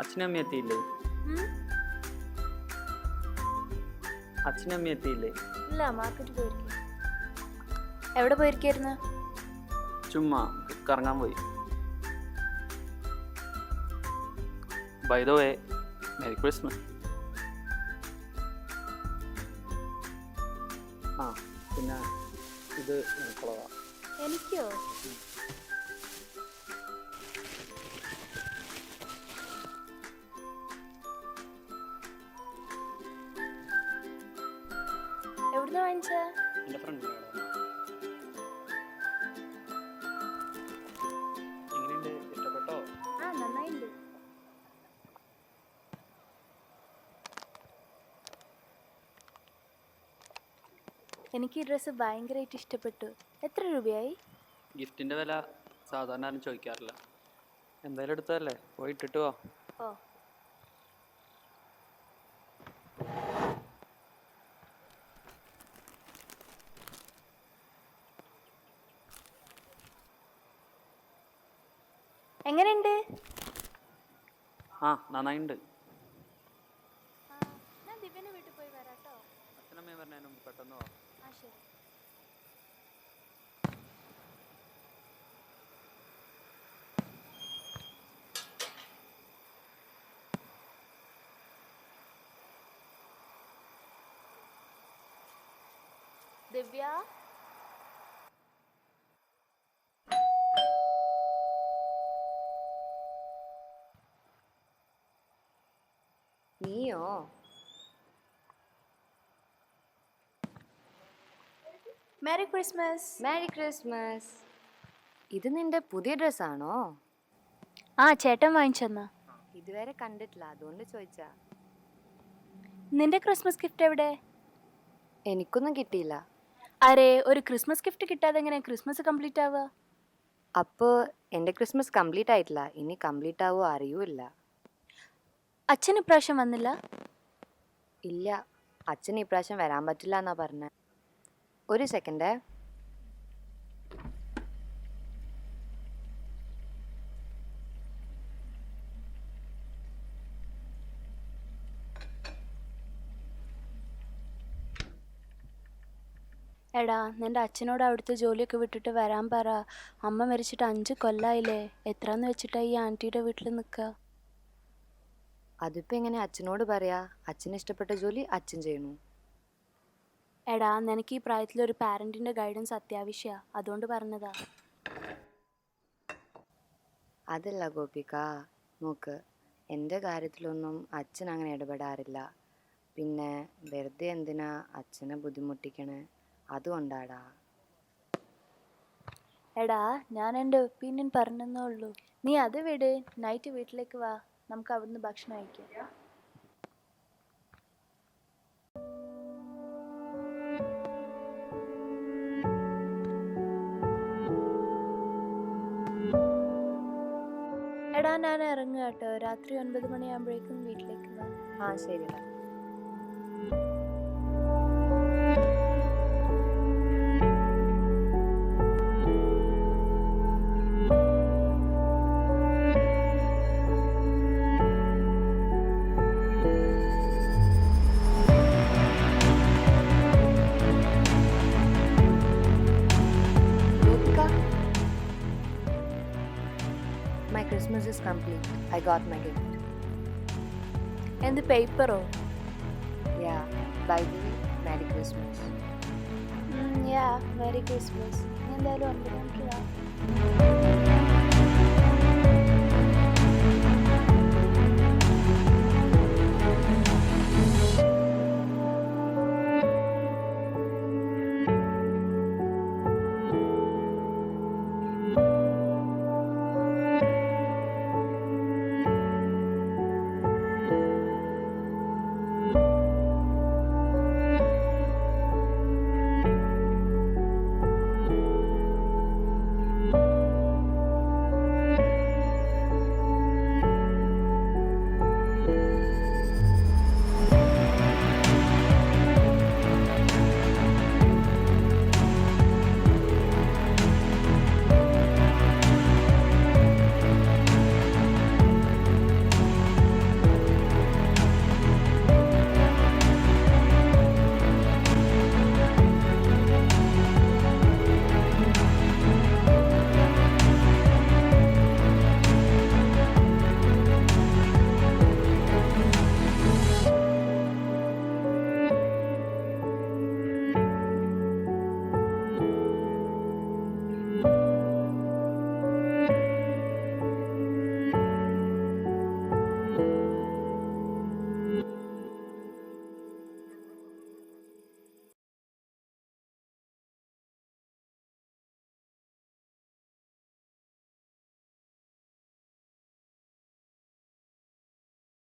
അച്ഛനും അമ്മയും എത്തിയില്ലേ? അച്ഛനും അമ്മയും എത്തിയില്ലേ? ഇല്ല, മാർക്കറ്റ് പോയിരിക്കും. എവിടെ പോയിരിക്കായിരുന്നു? ചുമ്മാ കറങ്ങാൻ പോയി. By the way, merry Christmas. ആ പിന്നെ ഇത് നിനക്കുള്ളതാ. എനിക്കോ? എവിടുന്ന് വാങ്ങിച്ച? എൻ്റെ ഫ്രണ്ട്. എങ്ങനെയുണ്ട്? ഇഷ്ടപ്പെട്ടോ? ആ, നന്നായിണ്ട്. എനിക്ക് ഈ ഡ്രസ്സ് ഭയങ്കരമായിട്ട് ഇഷ്ടപ്പെട്ടു. എത്ര രൂപയായി? ഗിഫ്റ്റിൻ്റെ വില സാധാരണ ആരും ചോദിക്കാറില്ല. എന്തായാലും എടുത്തതല്ലേ, പോയി ഇട്ടിട്ട് പോ. ഓ, എങ്ങനെയുണ്ട്? ആ നന്നായിട്ടുണ്ട്. ഞാൻ ദിവ്യൻ്റെ വീട്ടിൽ പോയി വരാട്ടോ. അച്ഛനമ്മയും പറഞ്ഞതിന് മുമ്പ് പെട്ടെന്ന് പോ. ആ, ശരി. ദിവ്യ, നീയോ? Merry Christmas. Merry Christmas. ഇത് നിന്റെ പുതിയ ഡ്രസ്സാണോ? ആ, ചേട്ടൻ വാങ്ങിച്ചെന്നാ. ഇതുവരെ കണ്ടിട്ടില്ല, അതുകൊണ്ട് ചോദിച്ചാ. നിന്റെ ക്രിസ്മസ് ഗിഫ്റ്റ് എവിടെ? എനിക്കൊന്നും കിട്ടിയില്ല. അരേ, ഒരു ക്രിസ്മസ് ഗിഫ്റ്റ് കിട്ടാതെ എങ്ങനെ ക്രിസ്മസ് കംപ്ലീറ്റ് ആവുക? അപ്പോൾ എൻ്റെ ക്രിസ്മസ് കംപ്ലീറ്റ് ആയിട്ടില്ല. ഇനി കംപ്ലീറ്റ് ആവുമോ അറിയൂല്ല. അച്ഛൻ ഇപ്രാവശ്യം വന്നില്ല? ഇല്ല, അച്ഛൻ ഇപ്രാവശ്യം വരാൻ പറ്റില്ല എന്നാ പറഞ്ഞത്. ഒരു സെക്കൻഡ്. എടാ, നിന്റെ അച്ഛനോട് അവിടുത്തെ ജോലിയൊക്കെ വിട്ടിട്ട് വരാൻ പറ. അമ്മ മരിച്ചിട്ട് 5 കൊല്ലായില്ലേ. എത്രയെന്ന് വെച്ചിട്ടാ ഈ ആൻറ്റിയുടെ വീട്ടിൽ നിൽക്കുക? അതിപ്പോൾ എങ്ങനെ അച്ഛനോട് പറയാ? അച്ഛന് ഇഷ്ടപ്പെട്ട ജോലി അച്ഛൻ ചെയ്യണു. എടാ, നിനക്ക് ഈ പ്രായത്തിൽ ഒരു പാരൻറ്റിൻ്റെ ഗൈഡൻസ് അത്യാവശ്യമാണ്, അതുകൊണ്ട് പറഞ്ഞതാ. അതല്ല ഗോപിക, നോക്ക്, എൻ്റെ കാര്യത്തിലൊന്നും അച്ഛൻ അങ്ങനെ ഇടപെടാറില്ല. പിന്നെ വെറുതെ എന്തിനാ അച്ഛനെ ബുദ്ധിമുട്ടിക്കണേ? അതുകൊണ്ടാടാ. എടാ, ഞാൻ എൻ്റെ ഒപ്പീനിയൻ പറഞ്ഞെന്നേ ഉള്ളൂ. നീ അത് വിട്. നൈറ്റ് വീട്ടിലേക്ക് വാ, നമുക്ക് അവിടുന്ന് ഭക്ഷണം കഴിക്കാം. എടാ, ഞാൻ ഇറങ്ങുക കേട്ടോ. രാത്രി 9 മണിയാകുമ്പോഴേക്കും വീട്ടിലേക്ക് വാ. ആ ശരിടാ. My Christmas is complete. I got my gift. എന്ത്, പേപ്പറോ? Yeah, by the way, Merry Christmas. Yeah, merry Christmas. നീ എന്തായാലും 9 മണിക്ക് വാ.